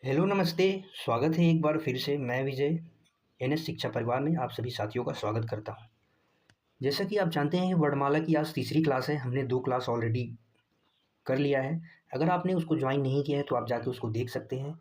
Hello नमस्ते। स्वागत है एक बार फिर से। मैं विजय एनएस शिक्षा परिवार में आप सभी साथियों का स्वागत करता हूं। जैसा कि आप जानते हैं वर्णमाला की आज तीसरी क्लास है। हमने 2 क्लास ऑलरेडी कर लिया है। अगर आपने उसको ज्वाइन नहीं किया है तो आप जाके उसको देख सकते हैं,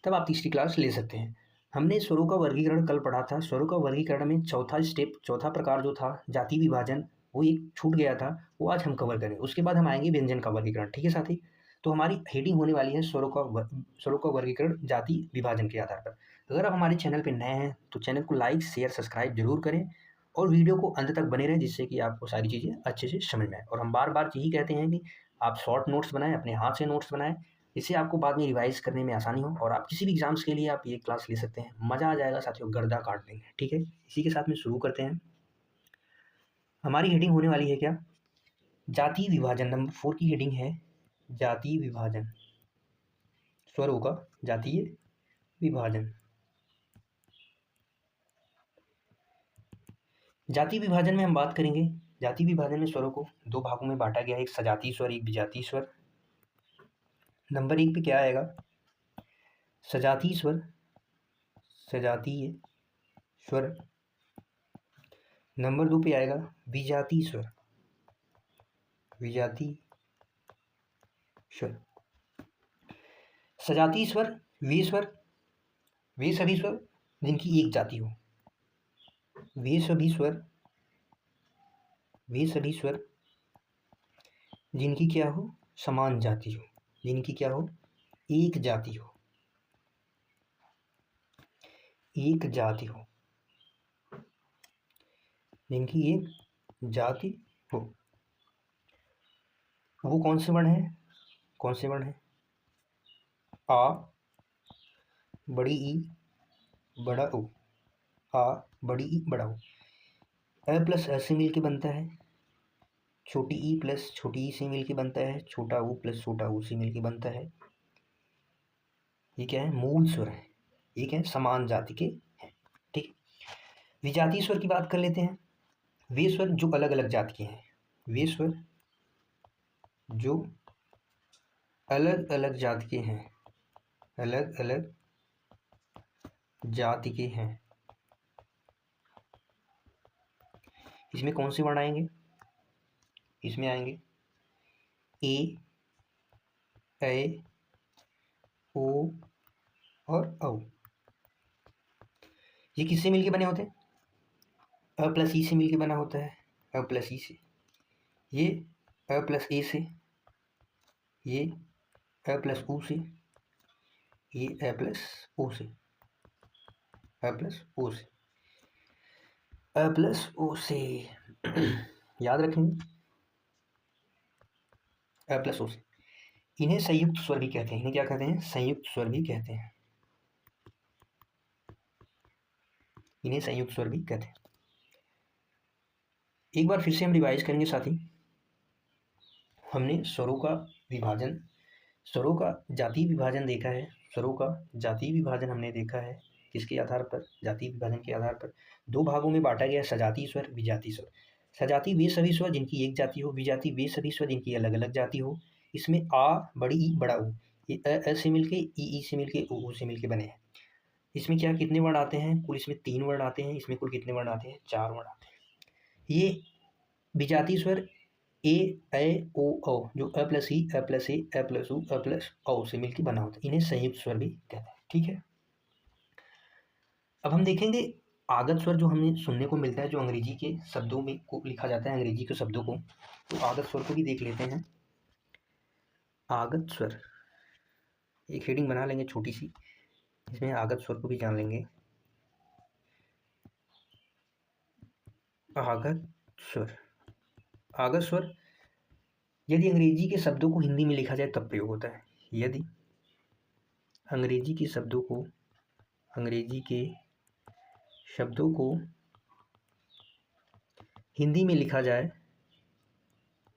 तब आप तीसरी क्लास ले सकते हैं। हमने स्वरों का वर्गीकरण कल पढ़ा था। स्वरों का वर्गीकरण में चौथा प्रकार जो था जाति विभाजन, वो एक छूट गया था, वो आज हम कवर करें। उसके बाद हम आएंगे व्यंजन का वर्गीकरण। ठीक है साथी? तो हमारी हेडिंग होने वाली है स्वरों का वर्गीकरण जाति विभाजन के आधार पर। अगर आप हमारे चैनल पे नए हैं तो चैनल को लाइक शेयर सब्सक्राइब जरूर करें और वीडियो को अंत तक बने रहें, जिससे कि आपको सारी चीज़ें अच्छे से समझ में आए। और हम बार बार यही कहते हैं कि आप शॉर्ट नोट्स बनाएं, अपने हाथ से नोट्स बनाएं, इससे आपको बाद में रिवाइज करने में आसानी हो और आप किसी भी एग्जाम्स के लिए आप ये क्लास ले सकते हैं। मज़ा आ जाएगा साथियों, गर्दा काट देंगे। ठीक है, इसी के साथ में शुरू करते हैं। हमारी हेडिंग होने वाली है क्या? जाति विभाजन। नंबर 4 की हेडिंग है जाति विभाजन, स्वरों का जातीय विभाजन। जाति विभाजन में हम बात करेंगे। जाति विभाजन में स्वरों को 2 भागों में बांटा गया है, एक सजातीय स्वर, एक विजातीय स्वर। नंबर 1 पे क्या आएगा? सजातीय स्वर, सजातीय स्वर। नंबर 2 पे आएगा विजातीय स्वर, विजातीय स्वर। सजातीय स्वर वे सभी स्वर जिनकी एक जाति हो। वे सभी स्वर जिनकी क्या हो? समान जाति हो। जिनकी क्या हो? एक जाति हो। एक जाति हो, जिनकी एक जाति हो। वो कौन से वर्ण है? कौन से वर्ण है? आ, बड़ी ई, बड़ा ओ। आ, बड़ी ई, बड़ा ओ। अ प्लस अ से मिलके बनता है। छोटी ई प्लस छोटी ई से मिलके बनता है। छोटा ऊ प्लस छोटा ऊ से मिलके बनता है। ये क्या है? मूल स्वर है। ये क्या है? समान जाति के हैं। ठीक। विजातीय स्वर की बात कर लेते हैं। वे स्वर जो अलग अलग जाति के हैं। वे स्वर जो अलग अलग जाति के हैं, अलग अलग जाति के हैं। इसमें कौन से वर्ण आएंगे? इसमें आएंगे ए, ऐ, ओ और औ। ये किससे मिलके बने होते हैं? अ प्लस ई से मिलके बना होता है। अ प्लस ई से। ये अ प्लस ए से, ये अ प्लस ऊ से, ये अ प्लस ओ से, अ प्लस ओ से, अ प्लस ओ से। याद रखेंगे, अ प्लस ओ से। इन्हें संयुक्त स्वर भी कहते हैं। इन्हें क्या कहते हैं? संयुक्त स्वर भी कहते हैं। इन्हें संयुक्त स्वर भी कहते हैं। एक बार फिर से हम रिवाइज करेंगे साथी। हमने स्वरों का विभाजन, स्वरों का जाति विभाजन देखा है। स्वरों का जाति विभाजन हमने देखा है। किसके आधार पर? जाति विभाजन के आधार पर 2 भागों में बांटा गया, सजातीय स्वर, विजातीय स्वर। सजाती वे सभी स्वर जिनकी एक जाति हो। विजाति वे सभी स्वर जिनकी अलग अलग जाति हो। इसमें आ, बड़ी ई, बड़ा ऊ, ये अ से मिलके, ई से मिलके, ऊ से मिलके बने हैं। इसमें क्या कितने वर्ण आते हैं? कुल इसमें 3 वर्ण आते हैं। इसमें कुल कितने वर्ण आते हैं? 4 वर्ण आते हैं। ये विजातीय स्वर ए, ऐ, ओ, औ, जो अ प्लस ई, अ प्लस ए, अ प्लस ऊ, अ प्लस औ से मिलकर बना होता है। इन्हें संयुक्त स्वर भी कहते हैं। ठीक है। अब हम देखेंगे आगत स्वर, जो हमें सुनने को मिलता है, जो अंग्रेजी के शब्दों में को लिखा जाता है, अंग्रेजी के शब्दों को। तो आगत स्वर को भी देख लेते हैं। आगत स्वर, एक हेडिंग बना लेंगे छोटी सी, इसमें आगत स्वर को भी जान लेंगे। आगत स्वर, आगत स्वर यदि अंग्रेजी के शब्दों को हिंदी में लिखा जाए तब प्रयोग होता है। यदि अंग्रेजी के शब्दों को, अंग्रेजी के शब्दों को हिंदी में लिखा जाए,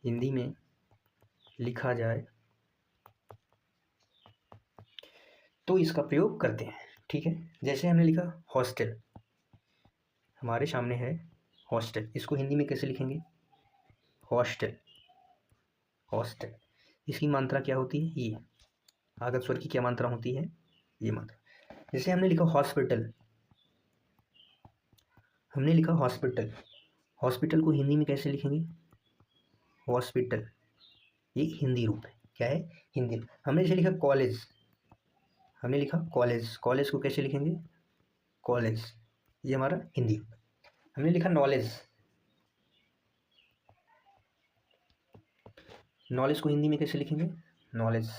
हिंदी में लिखा जाए तो इसका प्रयोग करते हैं। ठीक है। जैसे हमने लिखा हॉस्टल, हमारे सामने है हॉस्टल, इसको हिंदी में कैसे लिखेंगे? Hostel, hostel. इसकी मात्रा क्या होती है? ये। आगत स्वर की क्या मात्रा होती है? ये मात्रा। जैसे हमने लिखा हॉस्पिटल, हमने लिखा हॉस्पिटल, हॉस्पिटल को हिंदी में कैसे लिखेंगे? हॉस्पिटल, ये हिंदी रूप है। क्या है? हिंदी। हमने जैसे लिखा कॉलेज, हमने लिखा कॉलेज, कॉलेज को कैसे लिखेंगे? कॉलेज, ये हमारा हिंदी रूप है। हमने लिखा नॉलेज, नॉलेज को हिंदी में कैसे लिखेंगे? नॉलेज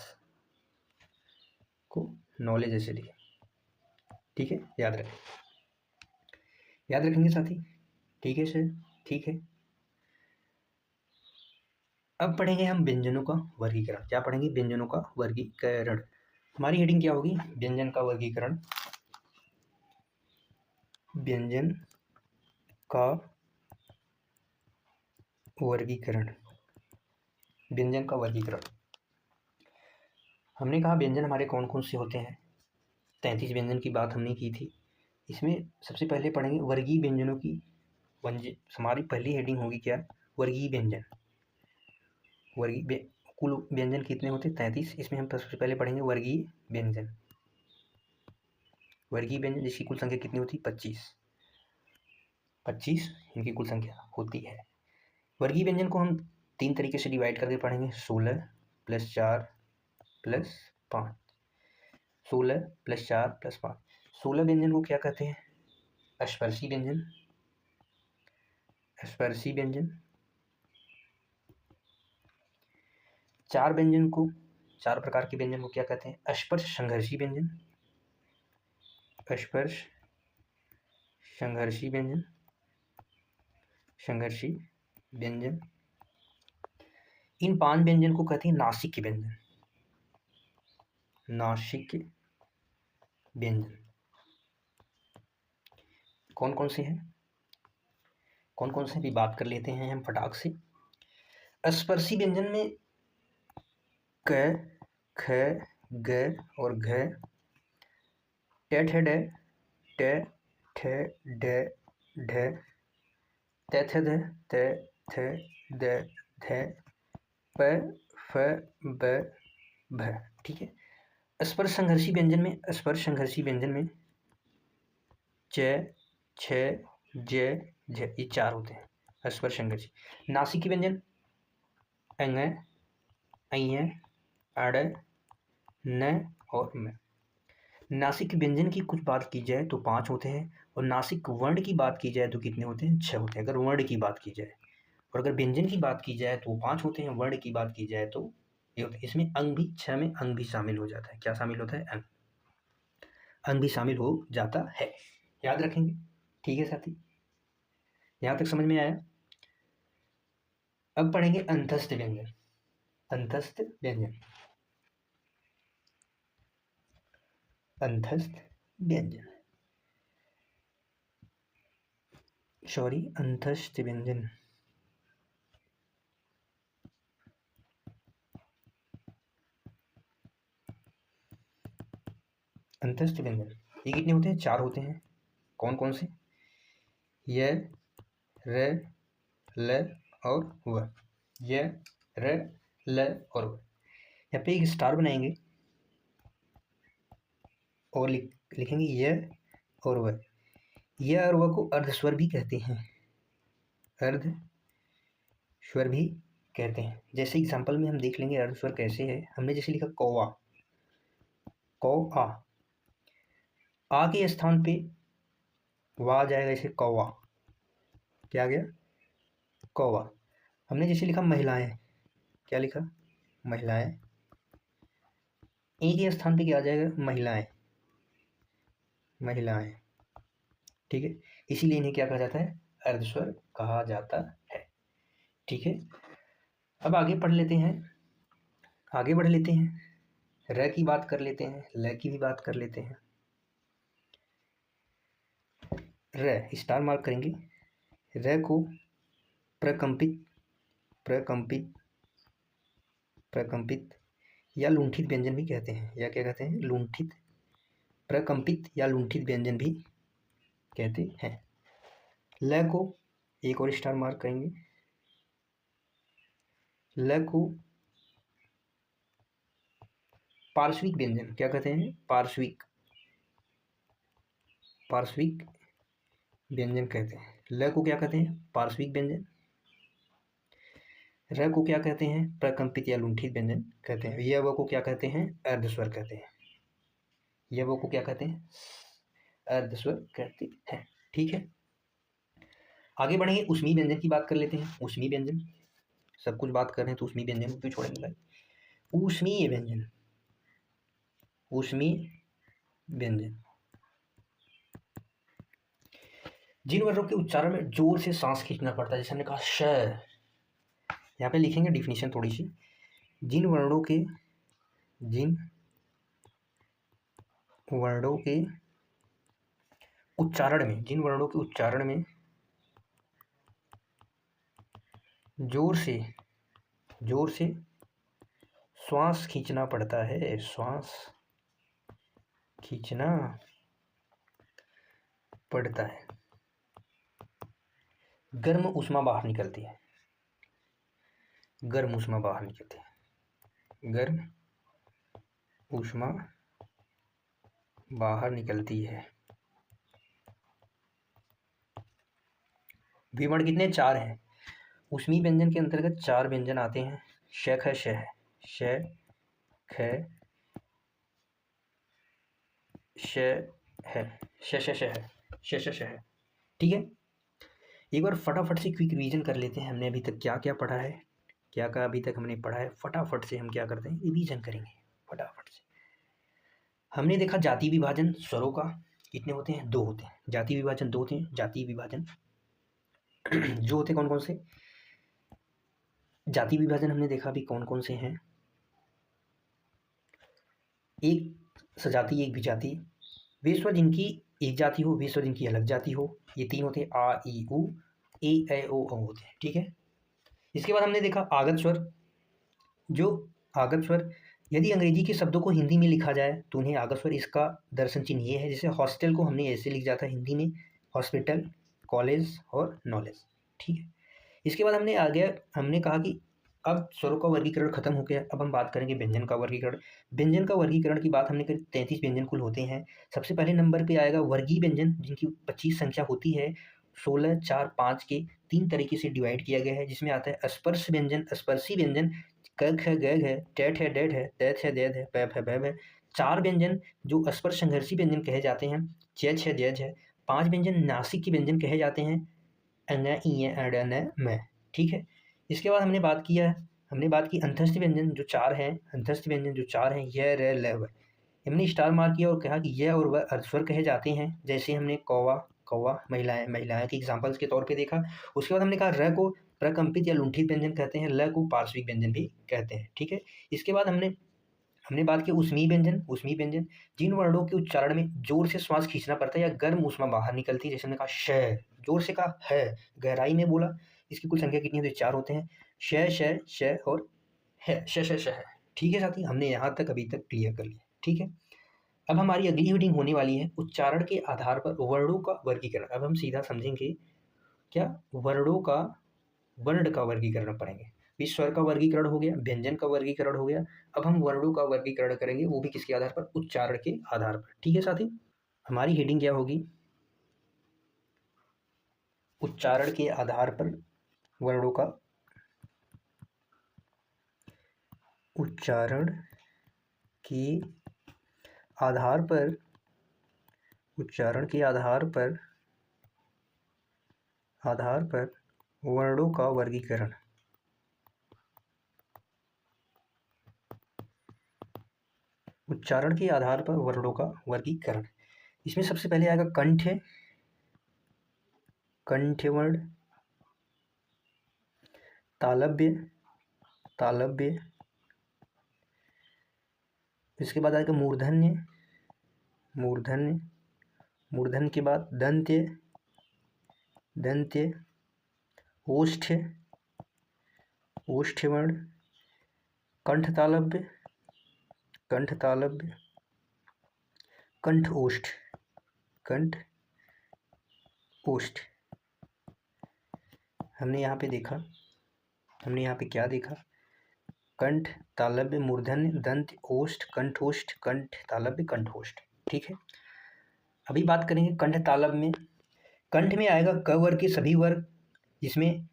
को नॉलेज ऐसे लिखें। ठीक है, याद रखें, याद रखेंगे साथी। ठीक है सर, ठीक है। अब पढ़ेंगे हम व्यंजनों का वर्गीकरण। क्या पढ़ेंगे? व्यंजनों का वर्गीकरण। हमारी हेडिंग क्या होगी? व्यंजन का वर्गीकरण। व्यंजन का वर्गीकरण, व्यंजन का वर्गीकरण। हमने कहा व्यंजन हमारे कौन कौन से होते हैं। 33 व्यंजन की बात हमने की थी। इसमें सबसे पहले पढ़ेंगे वर्गीय व्यंजनों की। हमारी पहली हेडिंग होगी क्या? वर्गीय व्यंजन। वर्गीय कुल व्यंजन कितने होते हैं? 33। इसमें हम सबसे पहले पढ़ेंगे वर्गीय व्यंजन। वर्गीय व्यंजन जिसकी कुल संख्या कितनी होती है? 25। 25 इनकी कुल संख्या होती है। वर्गीय व्यंजन को हम 3 तरीके से डिवाइड करके पढ़ेंगे। 16 + 4 + 5। 16 + 4 + 5। 16 व्यंजन को क्या कहते हैं? स्पर्शी व्यंजन। स्पर्शी व्यंजन। 4 व्यंजन को, 4 प्रकार के व्यंजन को क्या कहते हैं? स्पर्श संघर्षी व्यंजन। स्पर्श संघर्षी व्यंजन, संघर्षी व्यंजन। इन 5 व्यंजन को कहते हैं नासिक व्यंजन। नासिक व्यंजन कौन कौन से हैं? कौन कौन से भी बात कर लेते हैं हम फटाक से। स्पर्शी व्यंजन में क, ख, ग और घ, ट, ठ, ड, ट, ठ, ड, ढ, त, थ, द, त, थ, द, ध, प, फ, ब, भ। ठीक है। स्पर्श संघर्षी व्यंजन में, स्पर्श संघर्षी व्यंजन में च, छ, ज, झ, ये 4 होते हैं स्पर्श संघर्षी। नासिक व्यंजन अंग, अय, अड़, न और म। नासिक व्यंजन की कुछ बात की जाए तो 5 होते हैं, और नासिक वर्ण की बात की जाए तो कितने होते हैं? 6 होते हैं, अगर वर्ण की बात की जाए। और अगर व्यंजन की बात की जाए तो वो 5 होते हैं, वर्ण की बात की जाए तो ये होते हैं। इसमें अंग भी, 6 में अंग भी शामिल हो जाता है। क्या शामिल होता है? अंग, अंग भी शामिल हो जाता है। याद रखेंगे। ठीक है साथी, यहाँ तक समझ में आया? अब पढ़ेंगे अंतस्थ व्यंजन। अंतस्थ व्यंजन, अंतस्थ व्यंजन, सॉरी, अंतस्थ व्यंजन। अंतस्थ व्यंजन ये कितने होते हैं? 4 होते हैं। कौन कौन से? य, र, ल और व। य, र, ल और व। यहाँ पे एक स्टार बनाएंगे और लिखेंगे य और व। य और व को अर्धस्वर भी कहते हैं, अर्धस्वर भी कहते हैं। जैसे एग्जाम्पल में हम देख लेंगे अर्धस्वर कैसे है। हमने जैसे लिखा कौवा, कौ आ के स्थान पे वा आ जाएगा, जैसे कौवा। क्या आ गया? कौवा। हमने जैसे लिखा महिलाएं, क्या लिखा? महिलाएं। ए के स्थान पे क्या आ जाएगा? महिलाएं, महिलाएं। ठीक है, इसीलिए इन्हें क्या कहा जाता है? अर्धस्वर कहा जाता है। ठीक है, अब आगे पढ़ लेते हैं, आगे बढ़ लेते हैं। र की बात कर लेते हैं, ल की भी बात कर लेते हैं। र स्टार मार्क करेंगे। र को प्रकंपित, प्रकंपित, प्रकंपित या लुंठित व्यंजन भी कहते हैं। या क्या कहते हैं? लुंठित, प्रकंपित या लुंठित व्यंजन भी कहते हैं। ल को एक और स्टार मार्क करेंगे। ल को पार्श्विक व्यंजन क्या कहते हैं? पार्श्विक, पार्श्विक व्यंजन कहते हैं। ल को क्या कहते हैं? पार्श्विक व्यंजन। र को क्या कहते हैं? प्रकंपित या लुंठित व्यंजन कहते हैं। य व को क्या कहते हैं? अर्धस्वर कहते हैं। य व को क्या कहते हैं? अर्धस्वर कहते हैं। ठीक है, आगे बढ़ेंगे, ऊष्मीय व्यंजन की बात कर लेते हैं। ऊष्मीय व्यंजन, सब कुछ बात कर रहे हैं तो ऊष्मीय व्यंजन को क्यों छोड़ेंगे भाई। ऊष्मीय व्यंजन, ऊष्मीय व्यंजन जिन वर्णों के उच्चारण में जोर से सांस खींचना पड़ता है, जैसे हमने कहा श, यहाँ पे लिखेंगे डिफिनीशन थोड़ी सी। जिन वर्णों के उच्चारण में, जिन वर्णों के उच्चारण में जोर से श्वास खींचना पड़ता है, श्वास खींचना पड़ता है, गर्म ऊष्मा बाहर निकलती है, गर्म ऊष्मा बाहर निकलती है, गर्म ऊष्मा बाहर निकलती है। विवर्ण कितने? 4 हैं। ऊष्मीय व्यंजन के अंतर्गत 4 व्यंजन आते हैं। श ख श है, श ख श है, श श श है, श श श है। ठीक है, एक बार फटाफट से क्विक रिवीजन कर लेते हैं। हमने अभी तक क्या क्या पढ़ा है, क्या क्या अभी तक हमने पढ़ा है, फटाफट से हम क्या करते हैं, रिवीजन करेंगे फटाफट से। हमने देखा जाति विभाजन स्वरों का कितने होते हैं? 2 होते हैं। जाति विभाजन 2 होते हैं। जाति विभाजन जो होते कौन कौन से? जाति विभाजन हमने देखा अभी कौन कौन से हैं। एक सजाति, एक विजाति, वे स्वर जिनकी एक जाति हो, वे स्वर जिनकी अलग जाति हो, ये 3 होते हैं। आ ई उ, ए ऐ ओ औ होते हैं। ठीक है, इसके बाद हमने देखा आगत स्वर। जो आगत स्वर, यदि अंग्रेजी के शब्दों को हिंदी में लिखा जाए तो उन्हें आगत स्वर, इसका दर्शन चिन्ह ये है। जैसे हॉस्टल को हमने ऐसे लिख जाता है हिंदी में, हॉस्पिटल, कॉलेज और नॉलेज। ठीक है, इसके बाद हमने कहा कि अब स्वरों का वर्गीकरण खत्म हो गया। अब हम बात करेंगे व्यंजन का वर्गीकरण। व्यंजन का वर्गीकरण की बात हमने करी, 33 व्यंजन कुल होते हैं। सबसे पहले नंबर पे आएगा वर्गीय व्यंजन, जिनकी 25 संख्या होती है। 16, 4, 5 के 3 तरीके से डिवाइड किया गया है, जिसमें आता है स्पर्श व्यंजन, स्पर्शी व्यंजन, क ख ग घ, टेट है डेट है, दैत है दैद है, पैप है बैब है। 4 व्यंजन जो स्पर्श संघर्षी व्यंजन कहे जाते हैं, चेच है जैज है। 5 व्यंजन नासिक के व्यंजन कहे जाते हैं, अङ इ अड़ न म। ठीक है, इसके बाद हमने बात की अंतस्थ व्यंजन जो 4 हैं। अंतस्थ व्यंजन जो 4 हैं, य र ल व। हमने स्टार मार्क किया और कहा कि यह और वह अर्धस्वर कहे जाते हैं। जैसे हमने कौवा, कौवा, महिलाएं के एग्जाम्पल्स के तौर पे देखा। उसके बाद हमने कहा र को प्रकंपित या लुंठित व्यंजन कहते हैं, ल को पार्श्विक व्यंजन भी कहते हैं। ठीक है, इसके बाद हमने बात की ऊष्मीय व्यंजन। ऊष्मीय व्यंजन जिन वर्णों के उच्चारण में जोर से श्वास खींचना पड़ता है या गर्म ऊष्मा बाहर निकलती है। जैसे हमने कहा श, जोर से कहा, है गहराई में बोला। इसकी कुल संख्या कितनी होती है? 4 होते हैं। श श श और है, श श श है। ठीक है साथी, हमने यहाँ तक अभी तक क्लियर कर लिया। ठीक है, अब हमारी अगली हीडिंग होने वाली है उच्चारण के आधार पर वर्णों का वर्गीकरण। अब हम सीधा समझेंगे क्या, वर्णों का, वर्ण का वर्गीकरण पढ़ेंगे। स्वर का वर्गीकरण हो गया, व्यंजन का वर्गीकरण हो गया। अब हम वर्णों का वर्गीकरण करेंगे, वो भी किसके आधार पर? उच्चारण के आधार पर। ठीक है साथी, हमारी हेडिंग क्या होगी? उच्चारण के आधार पर वर्णों का, उच्चारण के आधार पर, उच्चारण के आधार पर वर्णों का वर्गीकरण। उच्चारण के आधार पर वर्णों का वर्गीकरण। इसमें सबसे पहले आएगा कंठ, कंठ वर्ण, तालव्य, तालव्य। इसके बाद आएगा मूर्धन्य, मूर्धन्य, मूर्धन्य के बाद दंत्य, दंत्य, ओष्ठ, ओष्ठ वर्ण, कंठ तालव्य, कंठ तालव्य, कंठ ओष्ठ, कंठ ओष्ठ। हमने यहाँ पे देखा, हमने यहाँ पे क्या देखा? कंठ, तालव्य, मूर्धन्य, दंत, ओष्ठ, कंठोष्ठ, कंठ तालव्य, कंठोष्ठ। ठीक है, अभी बात करेंगे कंठ तालब में। कंठ में आएगा क वर्ग के सभी वर्ग, जिसमें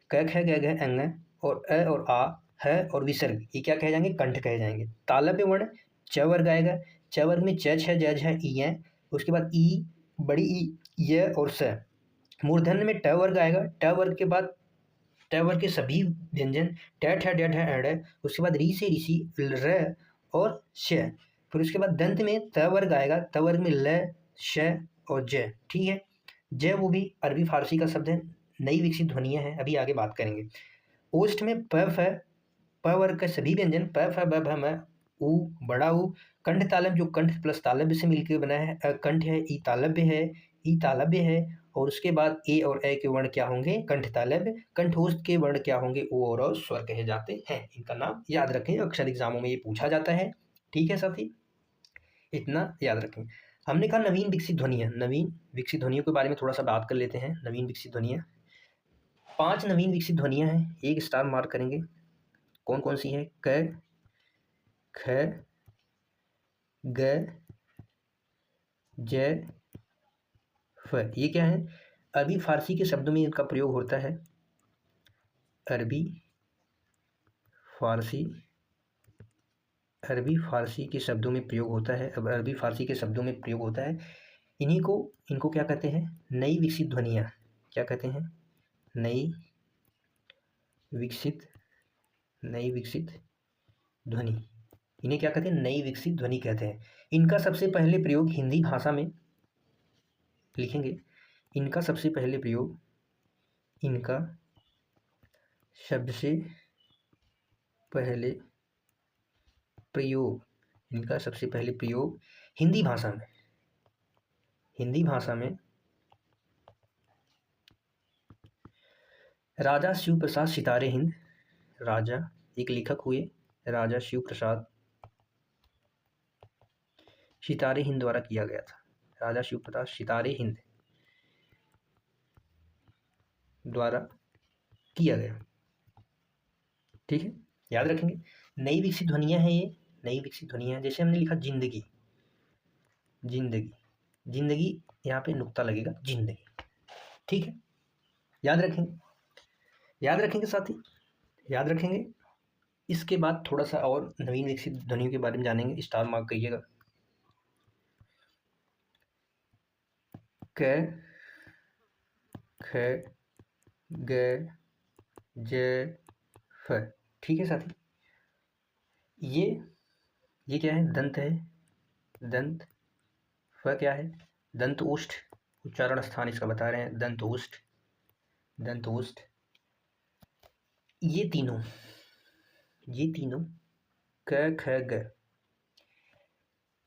क ख ग घ अंग और अ और आ है और विसर्ग, ये क्या कहे जाएंगे? कंठ कहे जाएंगे। तालव्य वर्ण च वर्ग आएगा। च वर्ग में च छ ज झ ई है। उसके बाद ई, बड़ी ई, य और स। मूर्धन्य में ट वर्ग आएगा। ट वर्ग के बाद ट वर्ग के सभी व्यंजन ट ठ ड ढ अड़। उसके बाद री से ऋषि, र और श। फिर उसके बाद दंत में त वर्ग आएगा। त वर्ग में ल, श और ज। ठीक है। ज वो भी अरबी फारसी का शब्द है, नई विकसित ध्वनियां हैं, अभी आगे बात करेंगे। ओष्ठ में प फ, प वर्ग के सभी व्यंजन प फ ब भ म, उ, बड़ा उ। कंठ तालव्य जो कंठ प्लस तालव्य से मिलकर बना है, कंठ है, ई तालव्य है, ई तालव्य है। और उसके बाद ए और ए के वर्ण क्या होंगे? कंठ तालव्य। कंठोष्ठ के वर्ण क्या होंगे? ओ और स्वर कहे जाते हैं। इनका नाम याद रखें, अक्सर एग्जामों में ये पूछा जाता है। ठीक है साथी, इतना याद रखें। हमने कहा नवीन विकसित ध्वनियाँ। नवीन विकसित ध्वनियों के बारे में थोड़ा सा बात कर लेते हैं। नवीन विकसित ध्वनियाँ, 5 नवीन विकसित ध्वनियाँ हैं, एक स्टार मार्क करेंगे। कौन कौन सी है? क, ख, ग, ज, फ। ये क्या है? अरबी फारसी के शब्दों में इनका प्रयोग होता है। अरबी फारसी के शब्दों में प्रयोग होता है। अब अरबी फारसी के शब्दों में प्रयोग होता है। इनको क्या कहते हैं? नई विकसित ध्वनियाँ। क्या कहते हैं? नई विकसित ध्वनि। इन्हें क्या कहते हैं? नई विकसित ध्वनि कहते हैं। इनका सबसे पहले प्रयोग हिंदी भाषा में, लिखेंगे, इनका सबसे पहले प्रयोग हिंदी भाषा में राजा शिव प्रसाद सितारे हिंद, राजा एक लेखक हुए, राजा शिव प्रसाद सितारे हिंद द्वारा किया गया था। राजा शिव प्रसाद सितारे हिंद द्वारा किया गया। ठीक है, याद रखेंगे। नई विकसित ध्वनियाँ हैं ये, नई विकसित ध्वनियाँ। जैसे हमने लिखा जिंदगी, यहाँ पे नुक्ता लगेगा, जिंदगी। ठीक है, याद रखेंगे साथी, याद रखेंगे। इसके बाद थोड़ा सा और नवीन विकसित ध्वनियों के बारे में जानेंगे। स्टार मार्क करिएगा। क, ख, ग, ज, फ। ठीक है साथी, ये क्या है? दंत है, दंत। फ क्या है? दंत ओष्ठ, उच्चारण स्थान इसका बता रहे हैं, दंत ओष्ठ। ये तीनों क, ख, ग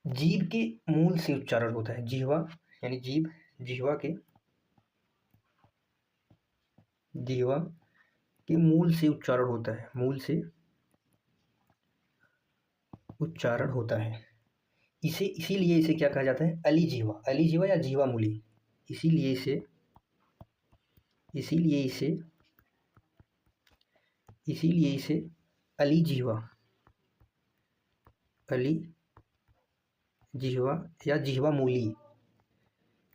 जीभ के मूल से उच्चारण होता है। जिह्वा यानी जीभ, जिह्वा के मूल से उच्चारण होता है, इसीलिए इसे क्या कहा जाता है? अली जिह्वा या जीवा मूली। इसीलिए इसे अली जिह्वा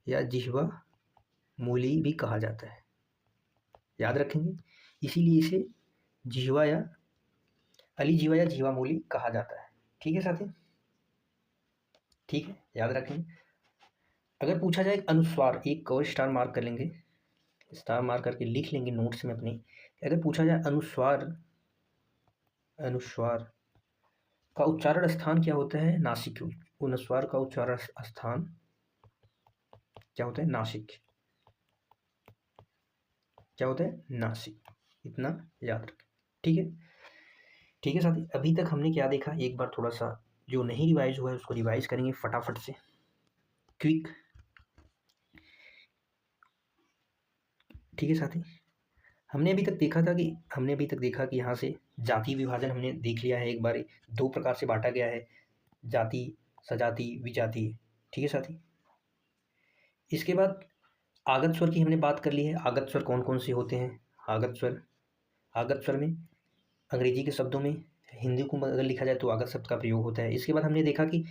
या जिह्वा मूली भी कहा जाता है। याद रखेंगे, इसीलिए इसे जिह्वा या अली जिह्वा या जिह्वा मूली कहा जाता है। ठीक है साथी, ठीक है, याद रखेंगे। अगर पूछा जाए अनुस्वार, एक और स्टार मार्क कर लेंगे, स्टार मार्क करके लिख लेंगे नोट्स में अपने। अगर पूछा जाए अनुस्वार का उच्चारण स्थान क्या होता है? नासिक। अनुस्वार का उच्चारण स्थान क्या होता है? नासिक। क्या होता है? नासिक। इतना याद रखें। ठीक है साथी, अभी तक हमने क्या देखा? एक बार थोड़ा सा जो नहीं रिवाइज हुआ है उसको रिवाइज करेंगे फटाफट से, क्विक। ठीक है साथी, हमने अभी तक देखा कि यहाँ से जाति विभाजन हमने देख लिया है। एक बार 2 प्रकार से बांटा गया है, जाति, सजाति, विजाति। ठीक है साथी, इसके बाद आगत स्वर की हमने बात कर ली है। आगत स्वर कौन कौन से होते हैं? आगत स्वर में अंग्रेजी के शब्दों में, हिंदी को अगर लिखा जाए तो आगत शब्द का प्रयोग होता है। इसके बाद हमने देखा कि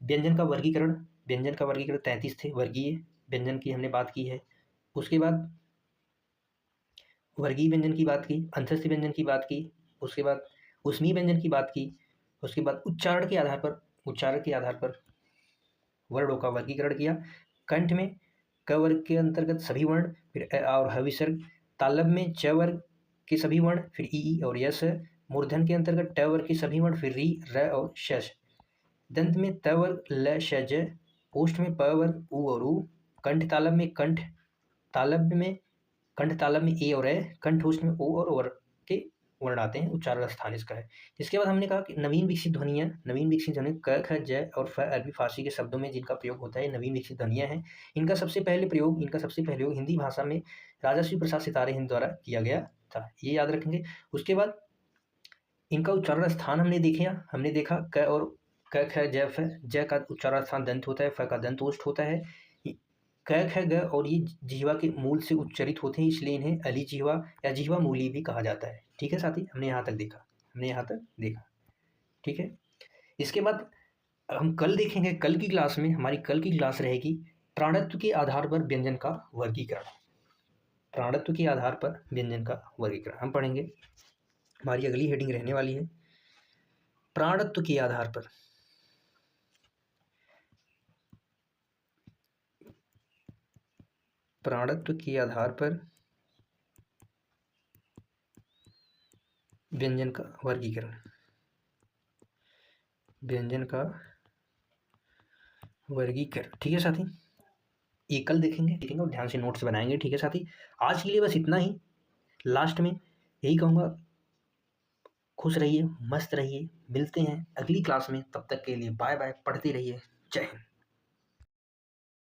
व्यंजन का वर्गीकरण, व्यंजन का वर्गीकरण 33 थे, वर्गीय व्यंजन की हमने बात की है। उसके बाद वर्गीय व्यंजन की बात की, अंतस्थ व्यंजन की बात की, उसके बाद ऊष्मीय व्यंजन की बात की, उसके बाद उच्चारण के आधार पर वर्णों का वर्गीकरण किया। कंठ में क वर्ग के अंतर्गत सभी वर्ण, फिर अ और ह विसर्ग। तालब में च वर्ग के सभी वर्ण, फिर ई और यस। मूर्धन के अंतर्गत ट वर्ग के सभी वर्ण, फिर री, र और शश। दंत में त वर्ग, ल, श, ज। ओष्ठ में प वर्ग, उ और ऊ। कंठ तालब में कंठ तालब में ए और ए। कंठोष्ठ में ओ और वर के वर्ण आते हैं, उच्चारण स्थान इसका है। इसके बाद हमने कहा कि नवीन विकसित ध्वनियाँ क, ख, ज और फ अरबी फारसी के शब्दों में जिनका प्रयोग होता है, नवीन विकसित ध्वनियाँ हैं। इनका सबसे पहले प्रयोग हिंदी भाषा में राजश्री प्रसाद सितारे हिंद द्वारा किया गया था, ये याद रखेंगे। उसके बाद इनका उच्चारण स्थान हमने देखा क और क, ख, ज, फ। ज का उच्चारण स्थान दंत होता है, फ का दंत ओष्ठ होता है। क, ख, ग और ये जिह्वा के मूल से उच्चरित होते हैं, इसलिए इन्हें अली जिह्वा या जिह्वा मूली भी कहा जाता है। ठीक है साथी, हमने यहाँ तक देखा। ठीक है, इसके बाद हम कल देखेंगे, कल की क्लास रहेगी प्राणत्व के आधार पर व्यंजन का वर्गीकरण। हम पढ़ेंगे, हमारी अगली हेडिंग रहने वाली है प्राणत्व के आधार पर। प्राणत्व के आधार पर व्यंजन का वर्गीकरण। ठीक है साथी, ये कल देखेंगे और ध्यान से नोट्स बनाएंगे। ठीक है साथी, आज के लिए बस इतना ही। लास्ट में यही कहूँगा, खुश रहिए, मस्त रहिए। मिलते हैं अगली क्लास में, तब तक के लिए बाय बाय। पढ़ते रहिए। जय हिंद।